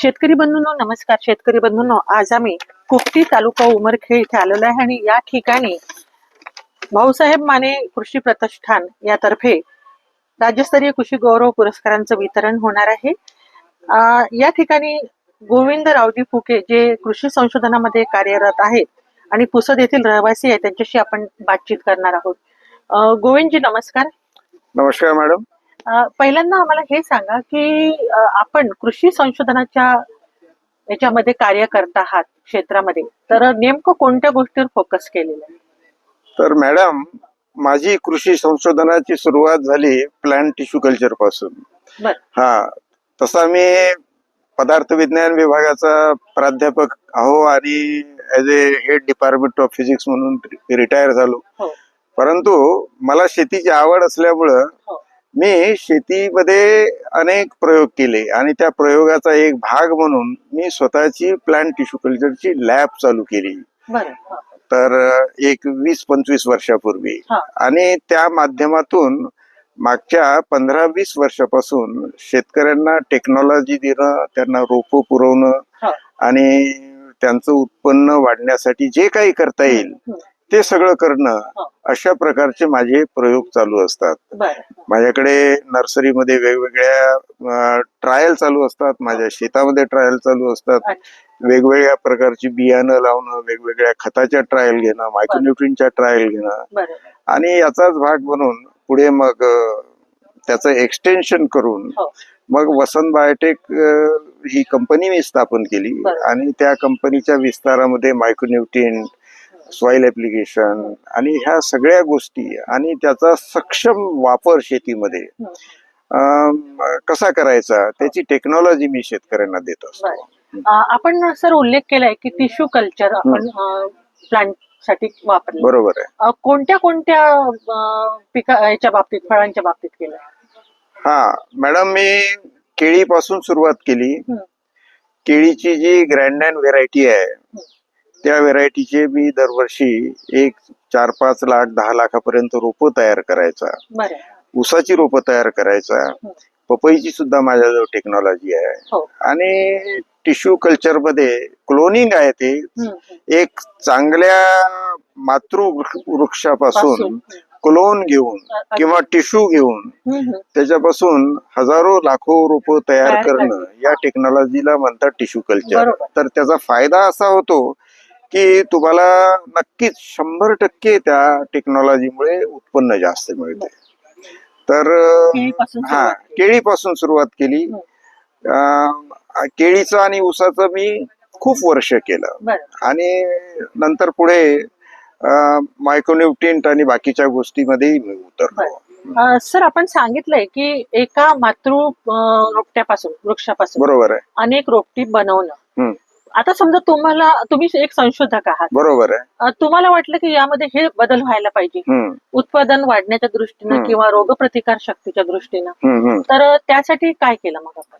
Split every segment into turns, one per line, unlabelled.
शेतकरी बंधूंनो नमस्कार. शेतकरी बंधूंनो, आज आम्ही कुपटी तालुका उमरखेड इथे आलेलो आहे आणि या ठिकाणी भाऊसाहेब माने कृषी प्रतिष्ठान यातर्फे राज्यस्तरीय कृषी गौरव पुरस्कारांचं वितरण होणार आहे. या ठिकाणी गोविंद रावजी फुके जे कृषी संशोधनामध्ये कार्यरत आहेत आणि पुसद येथील रहिवासी आहेत त्यांच्याशी आपण बातचीत करणार आहोत. गोविंदजी नमस्कार.
नमस्कार मॅडम.
पहिल्यांदा आम्हाला हे सांगा की आपण कृषी संशोधनाच्या याच्यामध्ये कार्य करत आहात क्षेत्रामध्ये, तर नेमकं कोणत्या गोष्टीवर फोकस केलेलं आहे?
तर मॅडम, माझी कृषी संशोधनाची सुरुवात झाली प्लांट टिश्यू कल्चर पासून. हा, तसा मी पदार्थ विज्ञान विभागाचा प्राध्यापक आहो आणि as a head department of physics म्हणून रिटायर झालो. परंतु मला शेतीची आवड असल्यामुळं मी शेतीमध्ये अनेक प्रयोग केले आणि त्या प्रयोगाचा एक भाग म्हणून मी स्वतःची प्लांट टिश्यू कल्चरची लॅब चालू केली. तर एक 20-25 वर्षापूर्वी, आणि त्या माध्यमातून मागच्या 15-20 वर्षापासून शेतकऱ्यांना टेक्नॉलॉजी देणं, त्यांना रोपं पुरवणं आणि त्यांचं उत्पन्न वाढण्यासाठी जे काही करता येईल ते सगळं करणं, अशा प्रकारचे माझे प्रयोग चालू असतात. माझ्याकडे नर्सरीमध्ये वेगवेगळ्या ट्रायल चालू असतात, माझ्या शेतामध्ये ट्रायल चालू असतात. वेगवेगळ्या प्रकारची बियाणं लावणं, वेगवेगळ्या खताच्या ट्रायल घेणं, मायक्रोन्यूट्रियनच्या ट्रायल घेणं, आणि याचाच भाग म्हणून पुढे मग त्याचं एक्सटेन्शन करून मग वसंत बायोटेक ही कंपनी मी स्थापन केली आणि त्या कंपनीच्या विस्तारामध्ये मायक्रोन्यूट्रियन, सॉइल ऍप्लिकेशन आणि ह्या सगळ्या गोष्टी आणि त्याचा सक्षम वापर शेतीमध्ये कसा करायचा त्याची टेक्नॉलॉजी मी शेतकऱ्यांना देत असतो.
आपण सर उल्लेख केलाय की टिश्यू कल्चर आपण प्लांट साठी वापरले.
बरोबर आहे.
कोणत्या कोणत्या याच्या बाबतीत, फळांच्या बाबतीत केलं?
हा मॅडम, मी केळीपासून सुरुवात केली. केळीची जी ग्रँडॅन व्हेरायटी आहे त्या व्हेरायटीचे मी दरवर्षी 4-5 लाख 10 लाखापर्यंत रोपं तयार करायचा. ऊसाची रोपं तयार करायचा. पपईची सुद्धा माझ्याजवळ टेक्नॉलॉजी आहे. आणि टिश्यू कल्चर मध्ये क्लोनिंग आहे, ते एक चांगल्या मातृवृक्षापासून क्लोन घेऊन किंवा टिश्यू घेऊन त्याच्यापासून हजारो लाखो रोपं तयार करणं, या टेक्नॉलॉजीला म्हणतात टिश्यू कल्चर. तर त्याचा फायदा असा होतो की तुम्हाला नक्कीच 100% त्या टेक्नॉलॉजीमुळे उत्पन्न जास्त मिळते. तर केळीपासून सुरुवात केली. केळीचं आणि ऊसाचं मी खूप वर्ष केलं आणि नंतर पुढे मायक्रोन्यूट्रियंट आणि बाकीच्या गोष्टीमध्ये मी उतरलो.
सर, आपण सांगितलंय की एका रोपट्यापासून, वृक्षापासून
बरोबर आहे
अनेक रोपटी बनवणं. आता समजा तुम्ही एक संशोधक आहात,
बरोबर आहे,
तुम्हाला वाटलं की यामध्ये हे बदल व्हायला पाहिजे उत्पादन वाढण्याच्या दृष्टीनं किंवा रोगप्रतिकार शक्तीच्या दृष्टीनं, तर त्यासाठी काय केलं मग आपण?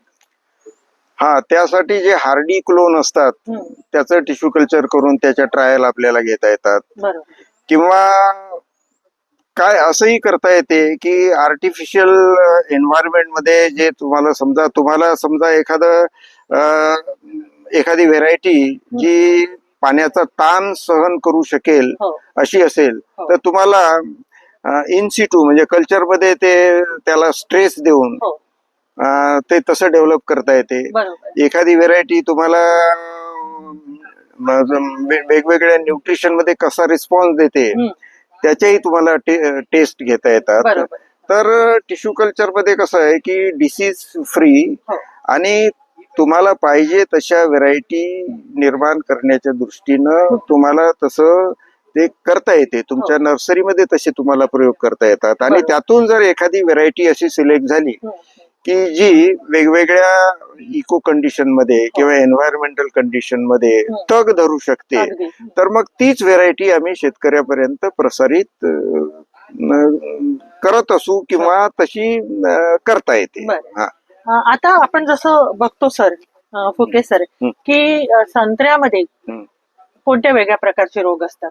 त्यासाठी जे हार्डी क्लोन असतात त्याचं टिश्यू कल्चर करून त्याच्या ट्रायल आपल्याला घेता येतात. किंवा काय असंही करता येते की आर्टिफिशियल एन्व्हायरमेंट मध्ये जे तुम्हाला समजा एखादी व्हेरायटी जी पाण्याचा ताण सहन करू शकेल अशी असेल, तर तुम्हाला इन सिटू म्हणजे कल्चर मध्ये त्याला स्ट्रेस देऊन ते तसं डेव्हलप करता येते. एखादी व्हेरायटी तुम्हाला वेगवेगळ्या न्यूट्रिशन मध्ये कसा रिस्पॉन्स देते त्याच्याही तुम्हाला टेस्ट घेता येतात. तर टिश्यू कल्चर मध्ये कसं आहे की डिसीज फ्री आणि तुम्हाला पाहिजे तशा व्हेरायटी निर्माण करण्याच्या दृष्टीनं तुम्हाला तसं ते करता येते. तुमच्या नर्सरीमध्ये तसे तुम्हाला प्रयोग करता येतात आणि त्यातून जर एखादी व्हेरायटी अशी सिलेक्ट झाली की जी वेगवेगळ्या इको कंडिशन मध्ये किंवा एन्व्हायरमेंटल कंडिशन मध्ये तग धरू शकते, तर मग तीच व्हेरायटी आम्ही शेतकऱ्यापर्यंत प्रसारित करत असू किंवा तशी करता येते.
आता आपण जसं बघतो सर, फुके सर, की संत्र्यामध्ये कोणत्या वेगळ्या प्रकारचे रोग असतात,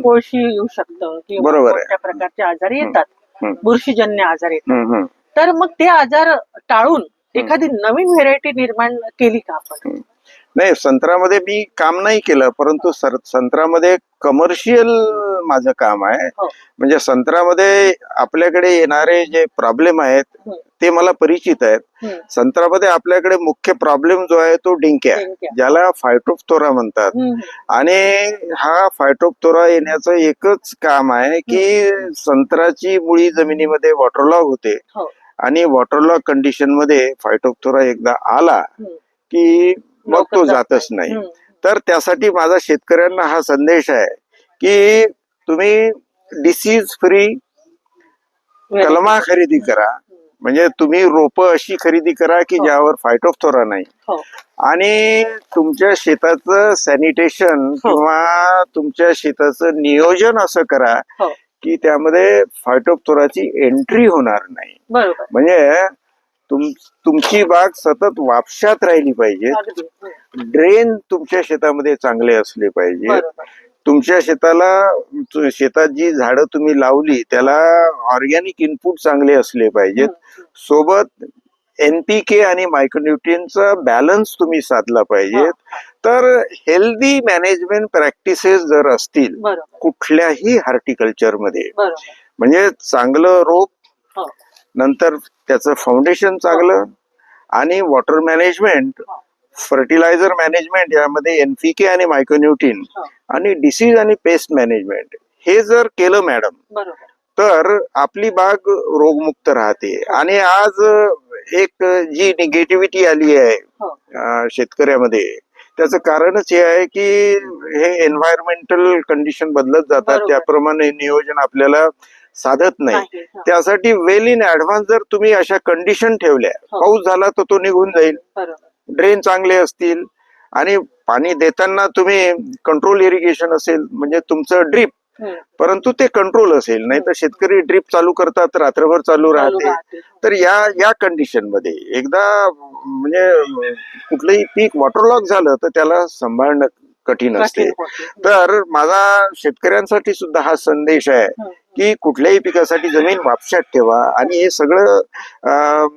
कोळशी येऊ शकतं किंवा कोणत्या प्रकारचे आजार येतात, बुरशीजन्य आजार येतात. तर मग ते आजार टाळून एखादी नवीन व्हेरायटी निर्माण केली का आपण?
नाही, संत्र्यामध्ये मी काम नाही केलं, परंतु संत्र्यामध्ये कमर्शियल माझं काम आहे.
हो.
म्हणजे संत्र्यामध्ये आपल्याकडे येणारे जे प्रॉब्लेम आहेत ते मला परिचित आहेत. संत्र्यामध्ये आपल्याकडे मुख्य प्रॉब्लेम जो आहे तो डिंक्या, ज्याला फायटोप्थोरा म्हणतात. आणि हा फायटोप्थोरा येण्याचं एकच काम आहे की संत्र्याची मुळी जमिनीमध्ये वॉटरलॉग होते आणि वॉटरलॉग कंडिशन मध्ये फायटोप्थोरा एकदा आला की मग तो जातच नाही. तर त्यासाठी माझा शेतकऱ्यांना हा संदेश आहे की तुम्ही डिसीज फ्री कलमा खरेदी करा. म्हणजे तुम्ही रोप अशी खरेदी करा की ज्यावर फायटोप्थोरा नाही. आणि तुमच्या शेताचं सॅनिटेशन किंवा तुमच्या शेताचं नियोजन असं करा की त्यामध्ये फायटोप्थोराची एंट्री होणार नाही. म्हणजे तुमची बाग सतत वापशात राहिली पाहिजे. ड्रेन तुमच्या शेतामध्ये चांगले असले पाहिजे. तुमच्या शेतात जी झाडं तुम्ही लावली त्याला ऑर्गॅनिक इनपुट चांगले असले पाहिजेत. सोबत NPK आणि मायक्रोन्यूट्रियनचा बॅलन्स तुम्ही साधला पाहिजे. तर हेल्दी मॅनेजमेंट प्रॅक्टिसेस जर असतील कुठल्याही हॉर्टिकल्चर मध्ये, म्हणजे चांगलं रोप, नंतर त्याचं फाउंडेशन चांगलं, आणि वॉटर मॅनेजमेंट, फर्टिलायझर मॅनेजमेंट, यामध्ये NPK आणि मायक्रोन्यूट्रियन, आणि डिसीज आणि पेस्ट मॅनेजमेंट, हे जर केलं मॅडम तर आपली बाग रोगमुक्त राहते. आणि आज एक जी निगेटिव्हिटी आली आहे शेतकऱ्यामध्ये, त्याचं कारणच हे आहे की हे एन्व्हायरमेंटल कंडिशन बदलत जातात, त्याप्रमाणे नियोजन आपल्याला साधत नाही. त्यासाठी वेल इन ऍडव्हान्स जर तुम्ही अशा कंडिशन ठेवल्या, पाऊस झाला तर तो निघून जाईल, ड्रेन चांगले असतील, आणि पाणी देताना तुम्ही कंट्रोल इरिगेशन असेल, म्हणजे तुमचं ड्रीप, परंतु ते कंट्रोल असेल. नाही तर शेतकरी ड्रीप चालू करतात, रात्रभर चालू राहते. तर या कंडिशन मध्ये एकदा म्हणजे कुठलंही पीक वॉटरलॉक झालं तर त्याला सांभाळणं कठीण असते. तर माझा शेतकऱ्यांसाठी सुद्धा हा संदेश आहे की कुठल्याही पिकासाठी जमीन वापशात ठेवा आणि हे सगळं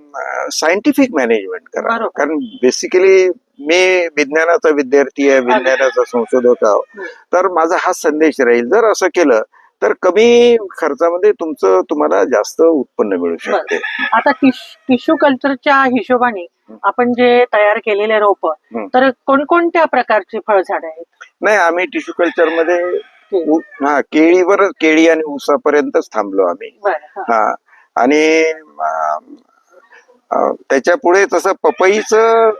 सायंटिफिक मॅनेजमेंट करा. कारण बेसिकली मी विज्ञानाचा विद्यार्थी आहे, विज्ञानाचा संशोधक आहे. तर माझा हा संदेश राहील, जर असं केलं तर कमी खर्चामध्ये तुम्हाला जास्त उत्पन्न मिळू शकते.
आता टिश्यू कल्चरच्या हिशोबाने आपण जे तयार केलेले रोप, तर कोणकोणत्या प्रकारची फळझाडे आहेत? नाही,
आम्ही टिश्यू कल्चर मध्ये केळी आणि ऊसापर्यंतच थांबलो आम्ही. आणि त्याच्या पुढे तसं पपईचं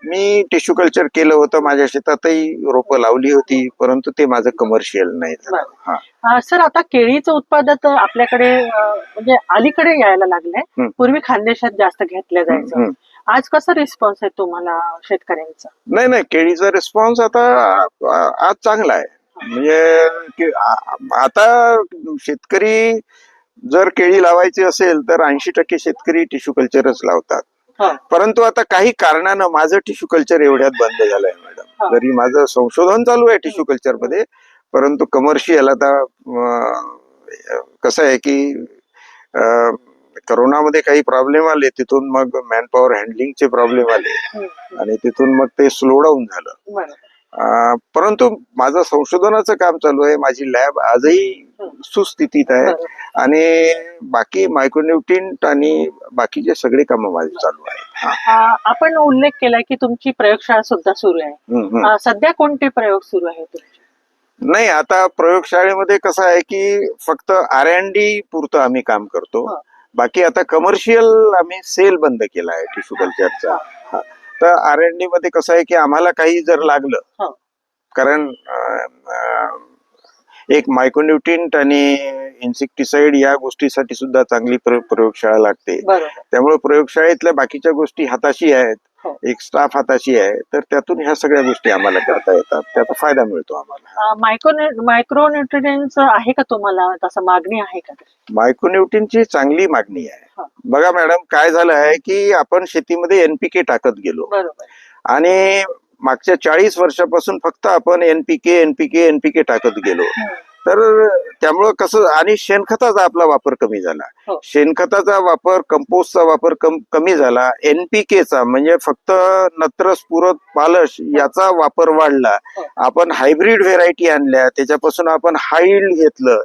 मी टिश्यू कल्चर केलं होतं, माझ्या शेतातही रोपं लावली होती, परंतु ते माझं कमर्शियल नाही झालं.
सर, आता केळीचं उत्पादन आपल्याकडे म्हणजे अलीकडे यायला लागलंय. पूर्वी खानदेशात जास्त घेतलं जायचं. आज कसा रिस्पॉन्स आहे तुम्हाला शेतकऱ्यांचा?
नाही, केळीचा रिस्पॉन्स आता आज चांगला आहे. म्हणजे आता शेतकरी जर केळी लावायची असेल तर 80% शेतकरी टिश्यू कल्चरच लावतात. परंतु आता काही कारणानं माझं टिश्यू कल्चर एवढ्यात बंद झालंय मॅडम. जरी माझं संशोधन चालू आहे टिश्यू कल्चर मध्ये, परंतु कमर्शियल आता कसं आहे की करोनामध्ये काही प्रॉब्लेम आले, तिथून मग मॅनपॉवर हँडलिंगचे प्रॉब्लेम आले आणि तिथून मग ते स्लो डाऊन झालं. परंतु माझं संशोधनाचं काम चालू आहे. माझी लॅब आजही सुस्थितीत आहे आणि बाकी मायक्रोन्यूट्रियन आणि बाकीचे सगळे कामं माझे चालू आहेत.
आपण उल्लेख केलाय की तुमची प्रयोगशाळा सुद्धा सुरू आहे. सध्या कोणते प्रयोग सुरू आहेत?
नाही, आता प्रयोगशाळेमध्ये कसं आहे की फक्त R&D पुरतं आम्ही काम करतो. बाकी आता कमर्शियल आम्ही सेल बंद केला आहे टिश्यू कल्चरचा. तर R&D मध्ये कसं आहे की आम्हाला काही जर लागलं, कारण एक मायक्रोन्यूट्रियंट आणि इन्सेक्टिसाइड या गोष्टीसाठी सुद्धा चांगली प्रयोगशाळा लागते. त्यामुळे प्रयोगशाळेतल्या बाकीच्या गोष्टी हाताशी आहेत, एक स्टाफ हाताशी आहे, तर त्यातून ह्या सगळ्या गोष्टी आम्हाला करता येतात, त्याचा फायदा मिळतो आम्हाला.
मायक्रोन्यूट्रियन्स आहे का तुम्हाला, तसं मागणी आहे का?
मायक्रोन्यूट्रियनची चांगली मागणी आहे. बघा मॅडम, काय झालं आहे की आपण शेतीमध्ये NPK टाकत गेलो आणि मागच्या 40 वर्षापासून फक्त आपण NPK टाकत गेलो. तर त्यामुळं कसं, आणि शेणखताचा आपला वापर कमी झाला.
हो.
शेणखताचा वापर, कंपोस्टचा वापर कमी झाला. NPKचा म्हणजे फक्त नत्र, स्फुरद, पालश याचा वापर वाढला.
हो.
आपण हायब्रिड व्हेरायटी आणल्या, त्याच्यापासून आपण हाईल्ड घेतलं,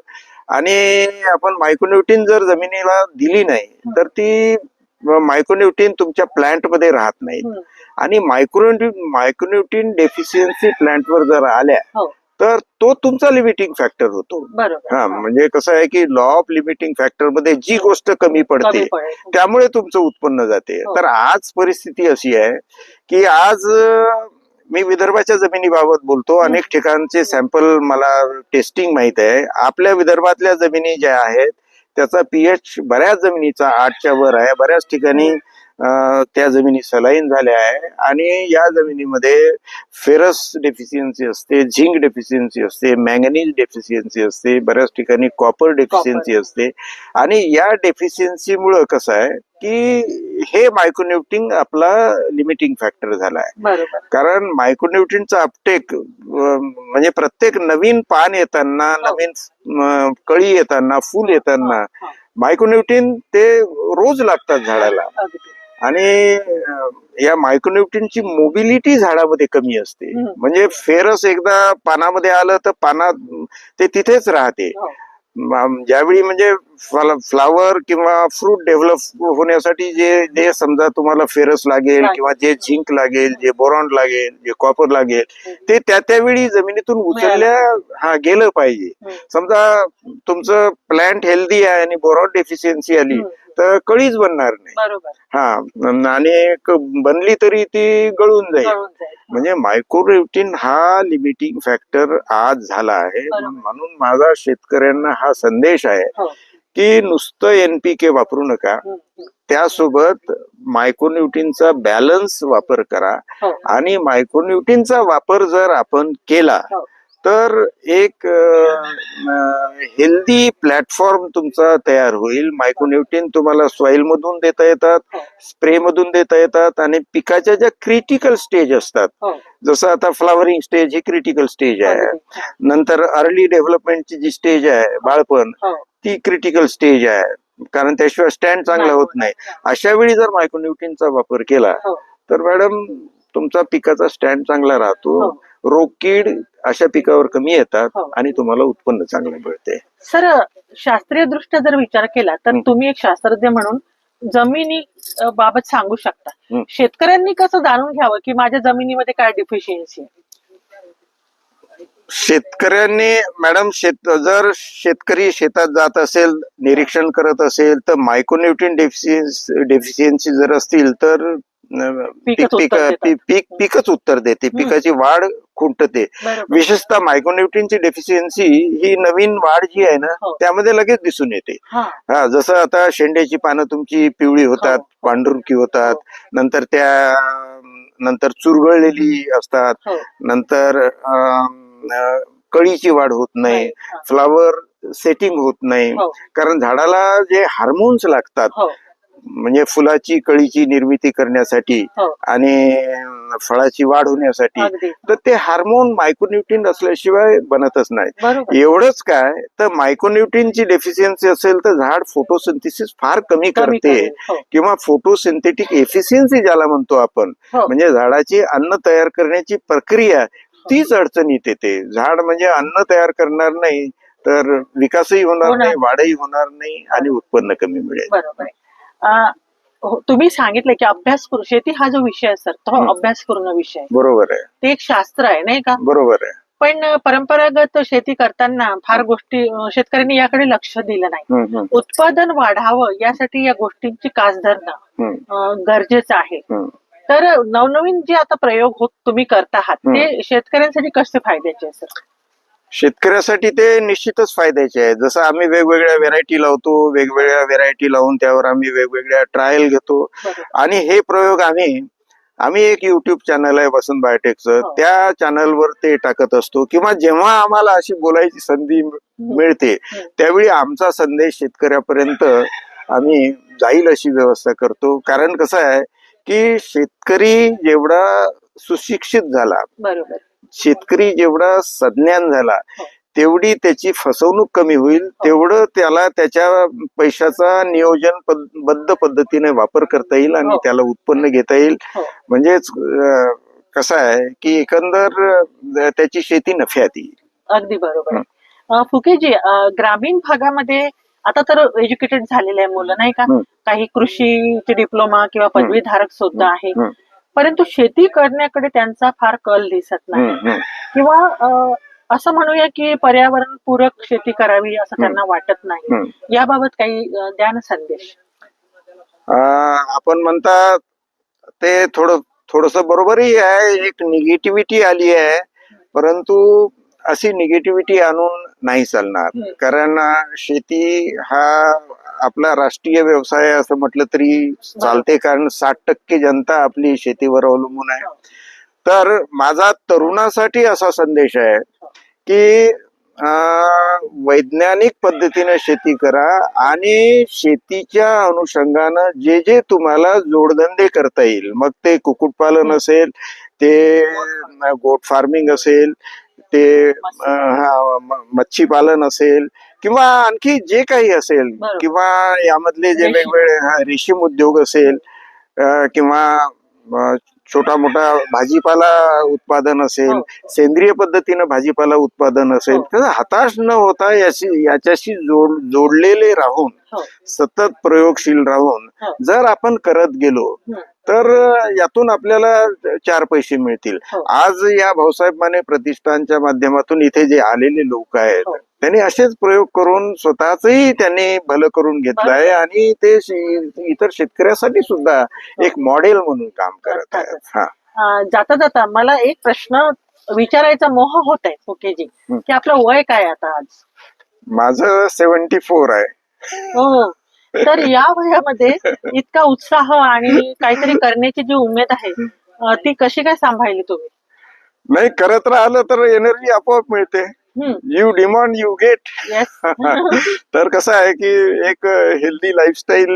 आणि आपण मायक्रोन्यूट्रिन जर जमिनीला दिली नाही तर ती मायक्रोन्यूट्रिन तुमच्या प्लांट मध्ये राहत नाही. आणि मायक्रोन्यूट्रिन डेफिशियन्सी प्लांटवर जर आल्या
हो.
तर तो तुमचा लिमिटिंग फॅक्टर होतो.
बरोबर.
हा, म्हणजे कसं आहे की लॉ ऑफ लिमिटिंग फॅक्टर मध्ये जी गोष्ट कमी पडते
कमी पडेल.
त्यामुळे तुमचं उत्पन्न जाते.
हो.
तर आज परिस्थिती अशी आहे की आज मी विदर्भाच्या जमिनीबाबत बोलतो. अनेक ठिकाणचे सॅम्पल मला टेस्टिंग माहित आहे. आपल्या विदर्भातल्या जमिनी ज्या आहेत त्याचा पीएच बऱ्याच जमिनीचा 8च्या वर आहे. बऱ्याच ठिकाणी त्या जमिनी सलाईन झाल्या आहे. आणि या जमिनीमध्ये फेरस डेफिशियन्सी असते, झिंक डेफिशियन्सी असते, मॅंगनीज डेफिशियन्सी असते, बऱ्याच ठिकाणी कॉपर डेफिशियन्सी असते. आणि या डेफिशियन्सीमुळं कसं आहे की हे मायक्रोन्यूट्रिन आपला लिमिटिंग फॅक्टर झाला आहे.
बरोबर.
कारण मायक्रोन्यूट्रिनचा अपटेक म्हणजे प्रत्येक नवीन पान येताना, नवीन कळी येताना, फूल येताना मायक्रोन्यूट्रिन ते रोज लागतात झाडाला. आणि या मायक्रोन्यूट्रिनची मोबिलिटी झाडामध्ये कमी असते. म्हणजे फेरस एकदा पानामध्ये आलं तर पानात ते तिथेच राहते. ज्यावेळी म्हणजे फ्लावर किंवा फ्रूट डेव्हलप होण्यासाठी जे समजा तुम्हाला फेरस लागेल किंवा जे झिंक लागेल, जे बोरॉन लागेल, जे कॉपर लागेल, ते त्यावेळी जमिनीतून उचलल्या गेलं पाहिजे. समजा तुमचं प्लांट हेल्दी आहे आणि बोरॉन डेफिशियन्सी आली तर कळीच बनणार नाही. आणि बनली तरी ती गळून जाईल. म्हणजे मायक्रोन्यूट्रिन हा लिमिटिंग फॅक्टर आज झाला आहे. म्हणून माझा शेतकऱ्यांना हा संदेश आहे की नुसतं NPK वापरू नका, त्यासोबत मायक्रोन्यूट्रिनचा बॅलन्स वापर करा. आणि मायक्रोन्यूट्रिनचा वापर जर आपण केला तर एक हेल्दी प्लॅटफॉर्म तुमचा तयार होईल. मायक्रोन्यूट्रिन तुम्हाला सॉइल मधून देता येतात, स्प्रे मधून देता येतात, आणि पिकाच्या ज्या क्रिटिकल स्टेज असतात, जसं आता फ्लावरिंग स्टेज ही क्रिटिकल स्टेज आहे, नंतर अर्ली डेव्हलपमेंटची जी स्टेज आहे, बाळपण, ती क्रिटिकल स्टेज आहे, कारण त्याशिवाय स्टँड चांगला होत नाही. अशा वेळी जर मायक्रोन्यूट्रिनचा वापर केला तर मॅडम तुमचा पिकाचा स्टँड चांगला राहतो, रोगकीड अशा पिकावर कमी येतात आणि तुम्हाला उत्पन्न चांगलं मिळते.
सर, शास्त्रीय दृष्ट्या जर विचार केला तर तुम्ही एक शास्त्रज्ञ म्हणून जमिनी बाबत सांगू शकता. शेतकऱ्यांनी कसं जाणून घ्यावं की माझ्या जमिनीमध्ये काय डिफिशियन्सी आहे?
शेतकऱ्यांनी मॅडम जर शेतकरी शेतात जात असेल, निरीक्षण करत असेल, तर मायक्रोन्यूट्रिन डेफिशियन्सी जर असतील तर पीकच उत्तर देते, पिकाची वाढ खुंटते. विशेषतः मायक्रोन्यूट्रिनची डेफिशियन्सी ही नवीन वाढ जी आहे ना त्यामध्ये लगेच दिसून येते. जसं आता शेंड्याची पानं तुमची पिवळी होतात, पांढुरकी होतात, नंतर चुरगळलेली असतात, नंतर कळीची वाढ होत नाही, फ्लावर सेटिंग होत नाही. कारण झाडाला जे हार्मोन्स लागतात म्हणजे फुलाची, कळीची निर्मिती करण्यासाठी आणि फळाची वाढ होण्यासाठी, तर ते हार्मोन मायक्रोन्यूट्रिन असल्याशिवाय बनतच नाही. एवढंच काय, तर मायक्रोन्यूट्रिनची डेफिशियन्सी असेल तर झाड फोटोसिंथेसिस फार कमी करते, किंवा फोटोसिंथेटिक एफिशियन्सी ज्याला म्हणतो आपण, म्हणजे झाडाची अन्न तयार करण्याची प्रक्रिया, तीच अडचणीत येते. झाड म्हणजे अन्न तयार करणार नाही तर विकासही होणार नाही, वाढही होणार नाही, आणि उत्पन्न कमी मिळेल.
बरोबर. तुम्ही सांगितलं की अभ्यासपूर्ण शेती हा जो विषय आहे सर, तो अभ्यासपूर्ण विषय आहे.
बरोबर आहे.
ते एक शास्त्र आहे, नाही का?
बरोबर आहे.
पण परंपरागत शेती करताना फार गोष्टी शेतकऱ्यांनी याकडे लक्ष दिलं नाही. उत्पादन वाढावं यासाठी या गोष्टींची कास धरणं गरजेचं आहे. तर नवनवीन जे आता प्रयोग तुम्ही करत आहात ते शेतकऱ्यांसाठी कसे फायद्याचे आहे सर?
शेतकऱ्यासाठी ते निश्चितच फायद्याचे आहे. जसं आम्ही वेगवेगळ्या व्हेरायटी लावतो, वेगवेगळ्या व्हेरायटी लावून त्यावर आम्ही वेगवेगळ्या ट्रायल घेतो, आणि हे प्रयोग आम्ही एक युट्यूब चॅनल आहे वसंत बायोटेकचं, त्या चॅनलवर ते टाकत असतो. किंवा जेव्हा आम्हाला अशी बोलायची संधी मिळते त्यावेळी आमचा संदेश शेतकऱ्यापर्यंत आम्ही जाईल अशी व्यवस्था करतो. कारण कसं आहे की शेतकरी जेवढा सुशिक्षित झाला, शेतकरी जेवढा सज्ञान झाला, तेवढी त्याची फसवणूक कमी होईल, तेवढं त्याला त्याच्या पैशाचा नियोजनबद्ध पद्धतीने वापर करता येईल आणि त्याला उत्पन्न घेता येईल. म्हणजेच कसं आहे की एकंदर त्याची शेती नफ्यात येईल.
अगदी बरोबर. फुकेजी, ग्रामीण भागामध्ये आता तर एज्युकेटेड झालेले आहे मुलं, नाही का? काही कृषीचे डिप्लोमा किंवा पदवीधारक सुद्धा आहे, परंतु शेती करण्याकडे त्यांचा फार कल दिसत नाही, किंवा असं म्हणूया की पर्यावरण पूरक शेती करावी असं त्यांना वाटत नाही. याबाबत काही द्या ना संदेश.
आपण म्हणता ते थोडस बरोबरही आहे. एक निगेटिव्हिटी आली आहे, परंतु अशी निगेटिव्हिटी आणून नाही चालणार. कारण शेती हा आपला राष्ट्रीय व्यवसाय असं म्हटलं तरी चालते, कारण 60% जनता आपली शेतीवर अवलंबून आहे. तर माझा तरुणासाठी असा संदेश आहे की वैज्ञानिक पद्धतीने शेती करा आणि शेतीच्या अनुषंगानं जे जे तुम्हाला जोडधंदे करता येईल, मग ते कुक्कुटपालन असेल, ते गोट फार्मिंग असेल, ते मच्छी पालन असेल, किंवा आणखी जे काही असेल, किंवा यामधले जे वेगवेगळे रेशीम उद्योग असेल, किंवा छोटा मोठा भाजीपाला उत्पादन असेल, सेंद्रिय पद्धतीनं भाजीपाला उत्पादन असेल, तर हताश न होता याच्याशी जोडलेले राहून, सतत प्रयोगशील राहून जर आपण करत गेलो तर यातून आपल्याला 4 पैसे मिळतील. आज या भाऊसाहेब माने प्रतिष्ठानच्या माध्यमातून इथे जे आलेले लोक आहेत, त्यांनी असेच प्रयोग करून स्वतःचही त्यांनी भलं करून घेतलं आहे आणि ते इतर शेतकऱ्यासाठी सुद्धा एक मॉडेल म्हणून काम करत आहेत.
जाता जाता मला एक प्रश्न विचारायचा मोह होत आहे फुकेजी, की आपलं वय काय आता आज?
माझं 74 आहे.
हो, तर या वयामध्ये इतका उत्साह आणि काहीतरी करण्याची जी उमेद आहे, ती कशी काय सांभाळली तुम्ही?
नाही, करत राहिलं तर एनर्जी आपोआप मिळते. You demand you get. तर कसं आहे की एक हेल्दी लाईफस्टाईल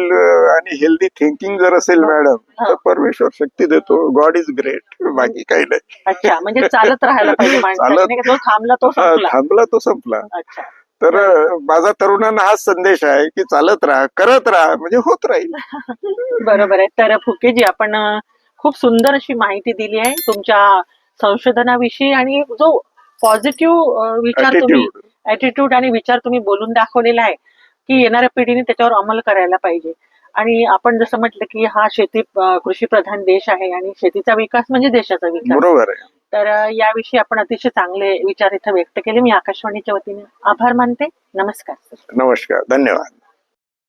आणि हेल्दी थिंकिंग जर असेल मॅडम, तर परमेश्वर शक्ती देतो. गॉड इज ग्रेट, बाकी काही नाही.
अच्छा, म्हणजे चालत राहायला पाहिजे माणसाने, जो थांबला तो संपला. अच्छा.
तर माझा तरुणांना हाच संदेश आहे की चालत राहा, करत राहा, म्हणजे होत राहील.
बरोबर आहे. तर फुकेजी, आपण खूप सुंदर अशी माहिती दिली आहे तुमच्या संशोधनाविषयी, आणि जो पॉझिटिव्ह विचार तुम्ही, ऍटिट्यूड आणि विचार तुम्ही बोलून दाखवलेला आहे की येणाऱ्या पिढीने त्याच्यावर अंमल करायला पाहिजे. आणि आपण जसं म्हटलं की हा कृषी प्रधान देश आहे आणि शेतीचा विकास म्हणजे देशाचा विकास.
बरोबर आहे.
तर याविषयी आपण अतिशय चांगले विचार इथं व्यक्त केले. मी आकाशवाणीच्या वतीने आभार मानते. नमस्कार.
नमस्कार, धन्यवाद.